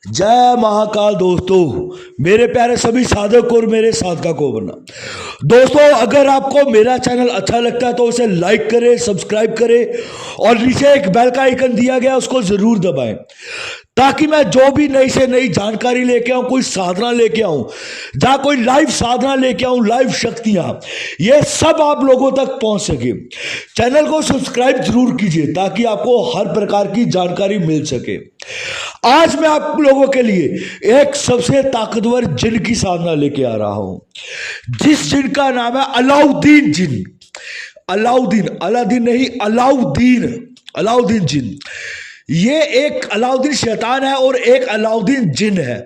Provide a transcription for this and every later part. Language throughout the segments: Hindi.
जय महाकाल दोस्तों, मेरे प्यारे सभी साधक और मेरे साधका को वरना दोस्तों, अगर आपको मेरा चैनल अच्छा लगता है तो उसे लाइक करें, सब्सक्राइब करें और नीचे एक बेल का आइकन दिया गया उसको जरूर दबाएं ताकि मैं जो भी नई से नई जानकारी लेके आऊं, कोई साधना लेके आऊं, जहां कोई लाइव साधना लेके आऊं, लाइव शक्तियां, ये सब आप लोगों तक पहुंच सके। चैनल को सब्सक्राइब जरूर कीजिए ताकि आपको हर प्रकार की जानकारी मिल सके। आज मैं आप लोगों के लिए एक सबसे ताकतवर जिन की साधना लेके आ रहा हूं, जिस जिन का नाम है अलाउद्दीन जिन। अलाउद्दीन, अलादीन नहीं, अलाउद्दीन जिन। ये एक अलाउद्दीन शैतान है और एक अलाउद्दीन जिन है।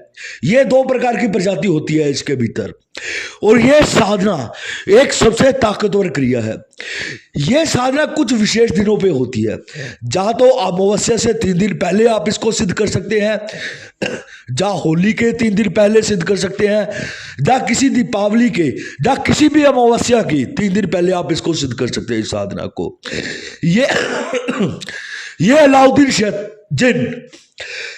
ये दो प्रकार की प्रजाति होती है इसके भीतर। और ये साधना एक सबसे ताकतवर क्रिया है। ये साधना कुछ विशेष दिनों पे होती है, जहां तो अमावस्या से 3 दिन पहले आप इसको सिद्ध कर सकते हैं, जहां होली के 3 दिन पहले सिद्ध कर सकते हैं, जहां किसी दीपावली के, जहां किसी भी अमावस्या की 3 दिन पहले आप इसको सिद्ध कर सकते हैं इस साधना को। ये अलाउद्दीन जिन,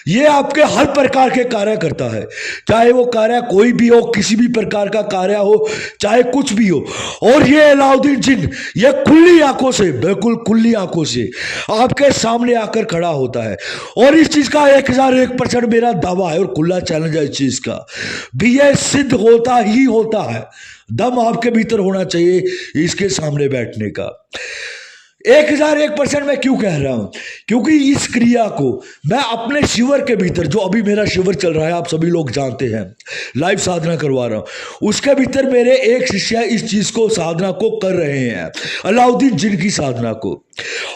ये आपके हर प्रकार के कार्य करता है, चाहे वो कार्य कोई भी हो, किसी भी प्रकार का कार्य हो, चाहे कुछ भी हो। और ये अलाउद्दीन जिन, ये खुली आंखों से, बिल्कुल खुली आंखों से आपके सामने आकर खड़ा होता है। और इस चीज का 1001% मेरा दावा है और खुला चैलेंज है इस चीज का भी, ये सिद्ध होता ही होता है। दम आपके भीतर होना चाहिए इसके सामने बैठने का। 1001% मैं क्यों कह रहा हूं? क्योंकि इस क्रिया को मैं अपने शिविर के भीतर, जो अभी मेरा शिविर चल रहा है, आप सभी लोग जानते हैं, लाइव साधना करवा रहा हूं, उसके भीतर मेरे एक शिष्य इस चीज को, साधना को कर रहे हैं, अलाउद्दीन जिन की साधना को।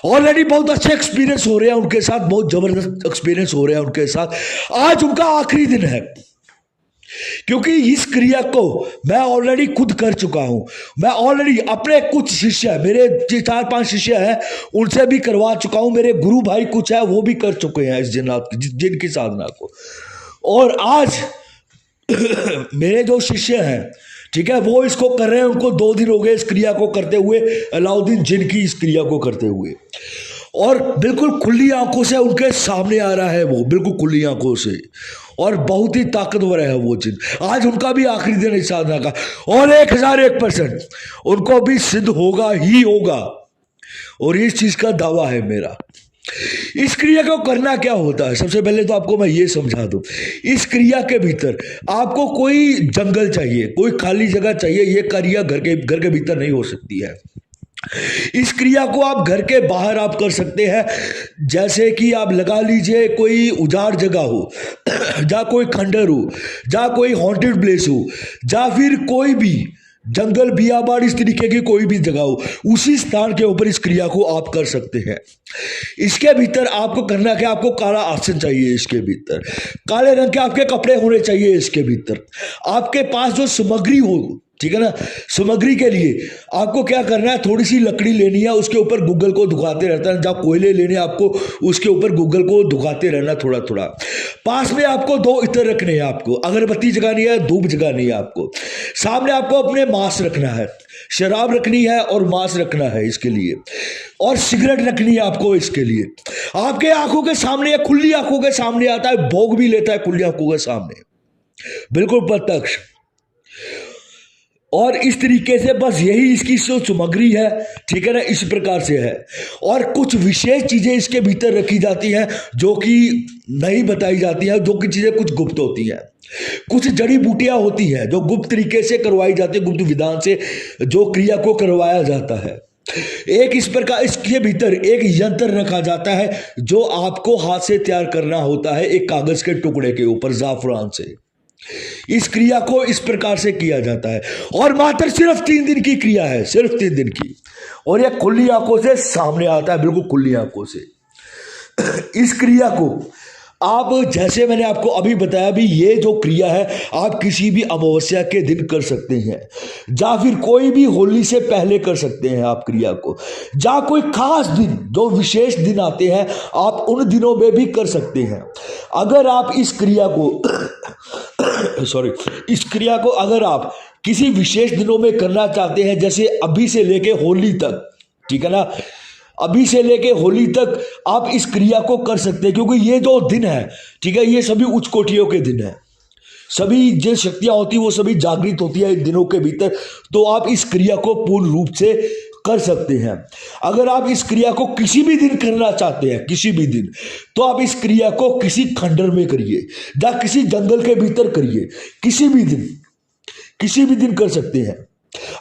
ऑलरेडी बहुत अच्छे एक्सपीरियंस हो रहे हैं उनके साथ, बहुत जबरदस्त एक्सपीरियंस हो रहे हैं उनके साथ। आज उनका आखिरी दिन है, क्योंकि इस क्रिया को मैं ऑलरेडी खुद कर चुका हूं। मैं ऑलरेडी अपने कुछ शिष्य, मेरे 4-5 शिष्य हैं, उनसे भी करवा चुका हूं। मेरे गुरु भाई कुछ है, वो भी कर चुके हैं इस जिन की साधना को। और आज मेरे जो शिष्य हैं, ठीक है, वो इसको कर रहे हैं। उनको 2 दिन हो गए इस क्रिया को करते हुए, अलाउद्दीन जिन की इस क्रिया को करते हुए। और बिल्कुल खुली आंखों से उनके सामने आ रहा है वो, बिल्कुल खुली आंखों से, और बहुत ही ताकतवर है वो जिन। आज उनका भी आखिरी दिन इस साधना का, और 1001% उनको भी सिद्ध होगा ही होगा। और इस चीज का दावा है मेरा। इस क्रिया को करना क्या होता है, सबसे पहले तो आपको मैं ये समझा दूं। इस क्रिया के भीतर आपको कोई जंगल चाहिए, कोई खाली जगह चाहिए। ये क्रिया घर के भीतर नहीं हो सकती है। इस क्रिया को आप घर के बाहर आप कर सकते हैं। जैसे कि आप लगा लीजिए कोई उजाड़ जगह हो, जहाँ कोई खंडर हो, जहाँ कोई हॉन्टेड प्लेस हो, या फिर कोई भी जंगल, बियाबान, इस तरीके की कोई भी जगह हो, उसी स्थान के ऊपर इस क्रिया को आप कर सकते हैं। इसके भीतर आपको करना क्या, आपको काला आसन चाहिए। इसके भीतर काले रंग के आपके कपड़े होने चाहिए। इसके भीतर आपके पास जो सामग्री हो, ठीक है ना, सामग्री के लिए आपको क्या करना है, थोड़ी सी लकड़ी लेनी है, उसके ऊपर गूगल को दुखाते रहता है। जब कोयले लेने आपको, उसके ऊपर गूगल को दुखाते रहना थोड़ा थोड़ा। पास में आपको 2 इत्र रखने हैं, आपको अगरबत्ती जगानी है, धूप जगानी है। आपको सामने आपको अपने मांस रखना है, शराब रखनी है और मांस रखना है इसके लिए, और सिगरेट रखनी है आपको इसके लिए। आपके आंखों के सामने या खुली आंखों के सामने आता है, भोग भी लेता है खुली आंखों के सामने, बिल्कुल प्रत्यक्ष। और इस तरीके से बस यही इसकी जो सामग्री है, ठीक है ना, इस प्रकार से है। और कुछ विशेष चीजें इसके भीतर रखी जाती हैं जो कि नहीं बताई जाती हैं, जो कि चीजें कुछ गुप्त होती हैं। कुछ जड़ी बूटियां होती हैं जो गुप्त तरीके से करवाई जाती है, गुप्त विधान से जो क्रिया को करवाया जाता है। एक इस प्रकार इसके भीतर एक यंत्र रखा जाता है जो आपको हाथ से तैयार करना होता है, एक कागज के टुकड़े के ऊपर जाफरान से। इस क्रिया को इस प्रकार से किया जाता है, और मात्र सिर्फ 3 दिन की क्रिया है, सिर्फ 3 दिन की। और यह खुली आंखों से सामने आता है, बिल्कुल खुली आंखों से। इस क्रिया को आप, जैसे मैंने आपको अभी बताया भी, ये जो क्रिया है आप किसी भी अमावस्या के दिन कर सकते हैं, या फिर कोई भी होली से पहले कर सकते हैं आप क्रिया को। जहाँ कोई खास दिन, जो विशेष दिन आते हैं, आप उन दिनों में भी कर सकते हैं। अगर आप इस क्रिया को इस क्रिया को अगर आप किसी विशेष दिनों में करना चाहते हैं, जैसे अभी से लेके होली तक, ठीक है ना, अभी से लेके होली तक आप इस क्रिया को कर सकते हैं, क्योंकि ये जो दिन है, ठीक है, ये सभी उच्च कोटियों के दिन है। सभी जो शक्तियां होती है वो सभी जागृत होती है इन दिनों के भीतर। तो आप इस क्रिया को पूर्ण रूप से कर सकते हैं। अगर आप इस क्रिया को किसी भी दिन करना चाहते हैं, किसी भी दिन, तो आप इस क्रिया को किसी खंडर में करिए या किसी जंगल के भीतर करिए। किसी भी दिन कर सकते हैं।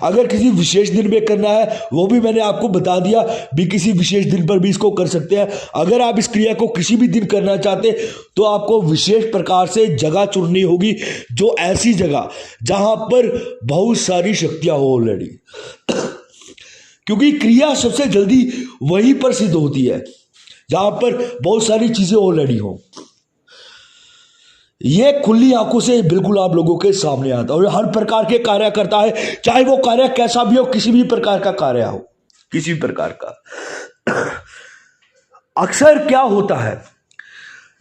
अगर किसी विशेष दिन में करना है वो भी मैंने आपको बता दिया, भी किसी विशेष दिन पर भी इसको कर सकते हैं। अगर आप इस क्रिया को किसी भी दिन करना चाहते तो आपको विशेष प्रकार से जगह चुननी होगी, जो ऐसी जगह जहां पर बहुत सारी शक्तियां हो ऑलरेडी, क्योंकि क्रिया सबसे जल्दी वहीं पर सिद्ध होती है जहां पर बहुत सारी चीजें ऑलरेडी हो। ये खुली आंखों से बिल्कुल आप लोगों के सामने आता है और हर प्रकार के कार्य करता है, चाहे वो कार्य कैसा भी हो, किसी भी प्रकार का कार्य हो, किसी भी प्रकार का। अक्सर क्या होता है,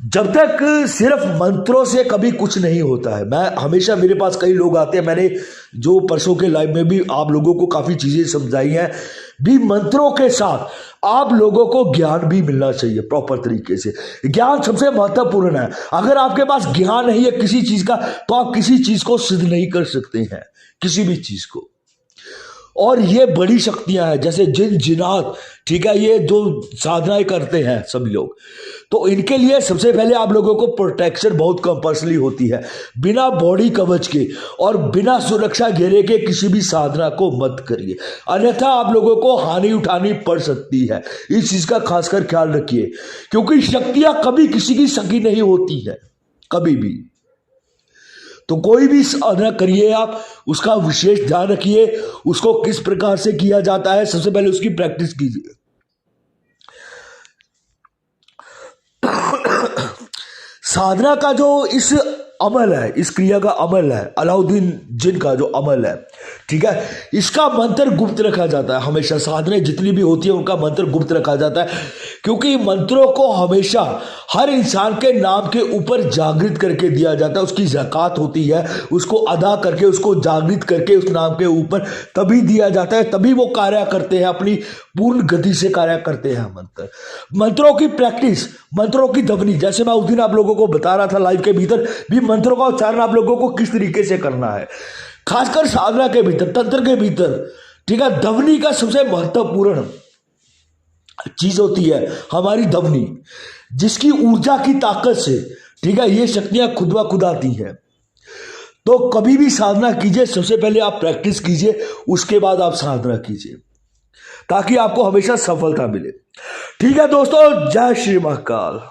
जब तक सिर्फ मंत्रों से कभी कुछ नहीं होता है। मैं हमेशा, मेरे पास कई लोग आते हैं, मैंने जो परसों के लाइव में भी आप लोगों को काफी चीजें समझाई हैं, भी मंत्रों के साथ आप लोगों को ज्ञान भी मिलना चाहिए प्रॉपर तरीके से। ज्ञान सबसे महत्वपूर्ण है। अगर आपके पास ज्ञान नहीं है किसी चीज का, तो आप किसी चीज को सिद्ध नहीं कर सकते हैं, किसी भी चीज को। और ये बड़ी शक्तियां हैं, जैसे जिन जिनात, ठीक है, ये जो साधनाएं करते हैं सभी लोग, तो इनके लिए सबसे पहले आप लोगों को प्रोटेक्शन बहुत कंपल्सरी होती है। बिना बॉडी कवच के और बिना सुरक्षा घेरे के किसी भी साधना को मत करिए, अन्यथा आप लोगों को हानि उठानी पड़ सकती है। इस चीज का खासकर ख्याल रखिए, क्योंकि शक्तियां कभी किसी की सगी नहीं होती है, कभी भी। तो कोई भी साधना करिए आप, उसका विशेष ध्यान रखिए, उसको किस प्रकार से किया जाता है, सबसे पहले उसकी प्रैक्टिस कीजिए। साधना का जो इस अमल है, इस क्रिया का अमल है, अलाउद्दीन जिन का जो अमल है, ठीक है, इसका मंत्र गुप्त रखा जाता है हमेशा। साधनाएं जितनी भी होती है उनका मंत्र गुप्त रखा जाता है, क्योंकि मंत्रों को हमेशा हर इंसान के नाम के ऊपर जागृत करके दिया जाता है। उसकी ज़कात होती है, उसको अदा करके, उसको जागृत करके उस नाम के ऊपर तभी दिया जाता है, तभी वो कार्य करते हैं, अपनी पूर्ण गति से कार्य करते हैं। मंत्रों की प्रैक्टिस, मंत्रों की ध्वनि, जैसे मैं उस दिन आप लोगों को बता रहा था लाइव के भीतर भी, मंत्रों का उच्चारण आप लोगों को किस तरीके से करना है, खासकर साधना के भीतर, तंत्र के भीतर, ठीक है। ध्वनि का सबसे महत्वपूर्ण चीज होती है हमारी ध्वनि, जिसकी ऊर्जा की ताकत से, ठीक है, ये शक्तियां खुद ब खुद आती है। तो कभी भी साधना कीजिए, सबसे पहले आप प्रैक्टिस कीजिए, उसके बाद आप साधना कीजिए, ताकि आपको हमेशा सफलता मिले। ठीक है दोस्तों, जय श्री महाकाल।